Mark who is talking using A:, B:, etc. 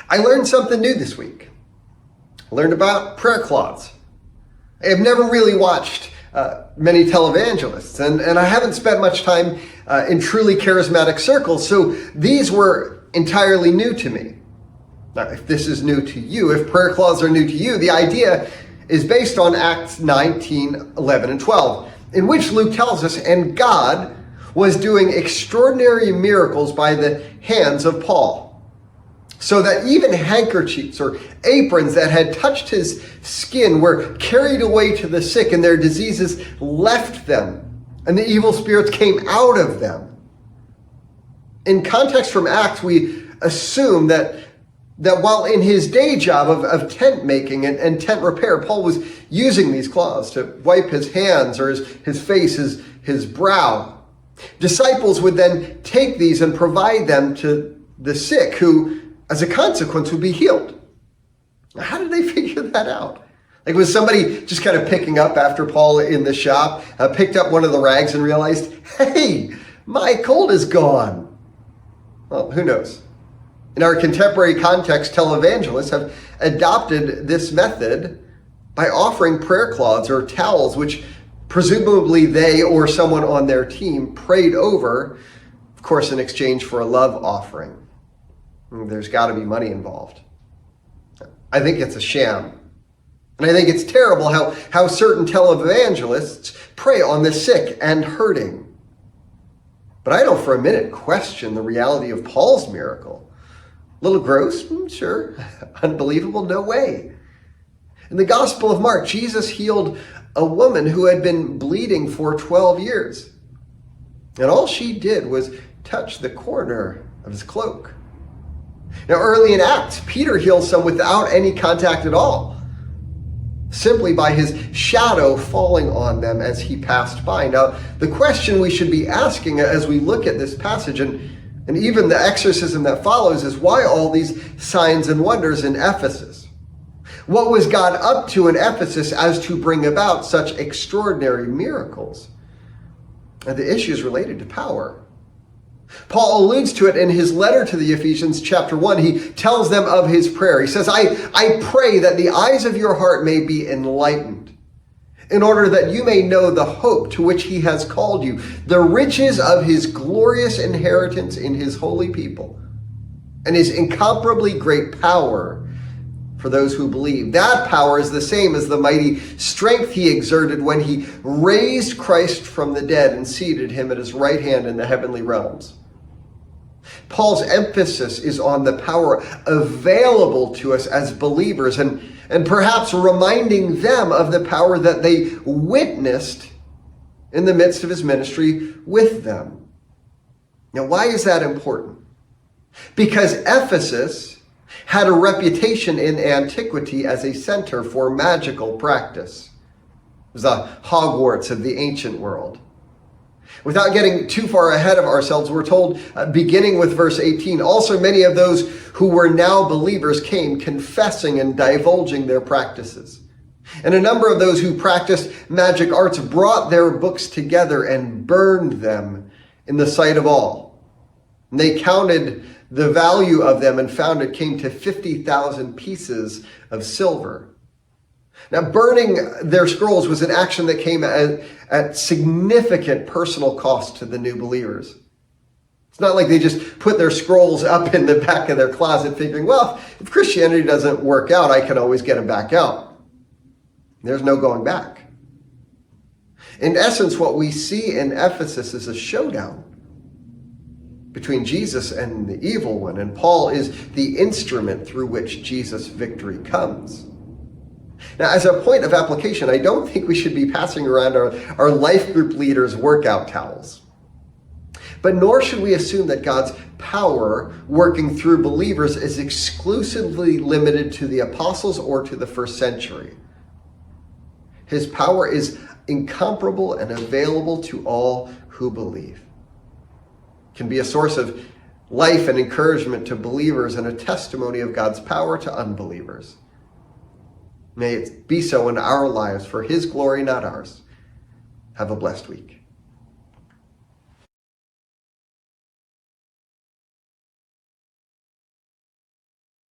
A: I learned something new this week. I learned about prayer cloths. I've never really watched many televangelists, and I haven't spent much time in truly charismatic circles, so these were entirely new to me. Now, if this is new to you, if prayer cloths are new to you, the idea is based on Acts 19, 11, and 12, in which Luke tells us, and God was doing extraordinary miracles by the hands of Paul, so that even handkerchiefs or aprons that had touched his skin were carried away to the sick, and their diseases left them, and the evil spirits came out of them. In context from Acts, we assume that while in his day job of tent making and tent repair, Paul was using these cloths to wipe his hands or his face, his brow. Disciples would then take these and provide them to the sick, who, as a consequence, would be healed. Now, how did they figure that out? Like, was somebody just kind of picking up after Paul in the shop, picked up one of the rags and realized, hey, my cold is gone? Well, who knows? In our contemporary context, televangelists have adopted this method by offering prayer cloths or towels, which presumably they or someone on their team prayed over, of course, in exchange for a love offering. There's got to be money involved. I think it's a sham. And I think it's terrible how certain televangelists prey on the sick and hurting. But I don't for a minute question the reality of Paul's miracle. A little gross? Sure. Unbelievable? No way. In the Gospel of Mark, Jesus healed a woman who had been bleeding for 12 years. And all she did was touch the corner of his cloak. Now, early in Acts, Peter heals some without any contact at all, simply by his shadow falling on them as he passed by. Now, the question we should be asking as we look at this passage and even the exorcism that follows is, why all these signs and wonders in Ephesus? What was God up to in Ephesus as to bring about such extraordinary miracles? And the issue is related to power. Paul alludes to it in his letter to the Ephesians, chapter 1. He tells them of his prayer. He says, I pray that the eyes of your heart may be enlightened, in order that you may know the hope to which he has called you, the riches of his glorious inheritance in his holy people, and his incomparably great power for those who believe. That power is the same as the mighty strength he exerted when he raised Christ from the dead and seated him at his right hand in the heavenly realms. Paul's emphasis is on the power available to us as believers, and perhaps reminding them of the power that they witnessed in the midst of his ministry with them. Now, why is that important? Because Ephesus had a reputation in antiquity as a center for magical practice. It was the Hogwarts of the ancient world. Without getting too far ahead of ourselves, we're told, beginning with verse 18, also many of those who were now believers came confessing and divulging their practices. And a number of those who practiced magic arts brought their books together and burned them in the sight of all. And they counted the value of them and found it came to 50,000 pieces of silver. Now, burning their scrolls was an action that came at significant personal cost to the new believers. It's not like they just put their scrolls up in the back of their closet figuring, well, if Christianity doesn't work out, I can always get them back out. There's no going back. In essence, what we see in Ephesus is a showdown between Jesus and the evil one, and Paul is the instrument through which Jesus' victory comes. Now, as a point of application, I don't think we should be passing around our life group leaders' workout towels. But nor should we assume that God's power working through believers is exclusively limited to the apostles or to the first century. His power is incomparable and available to all who believe. It can be a source of life and encouragement to believers and a testimony of God's power to unbelievers. May it be so in our lives for his glory, not ours. Have a blessed week.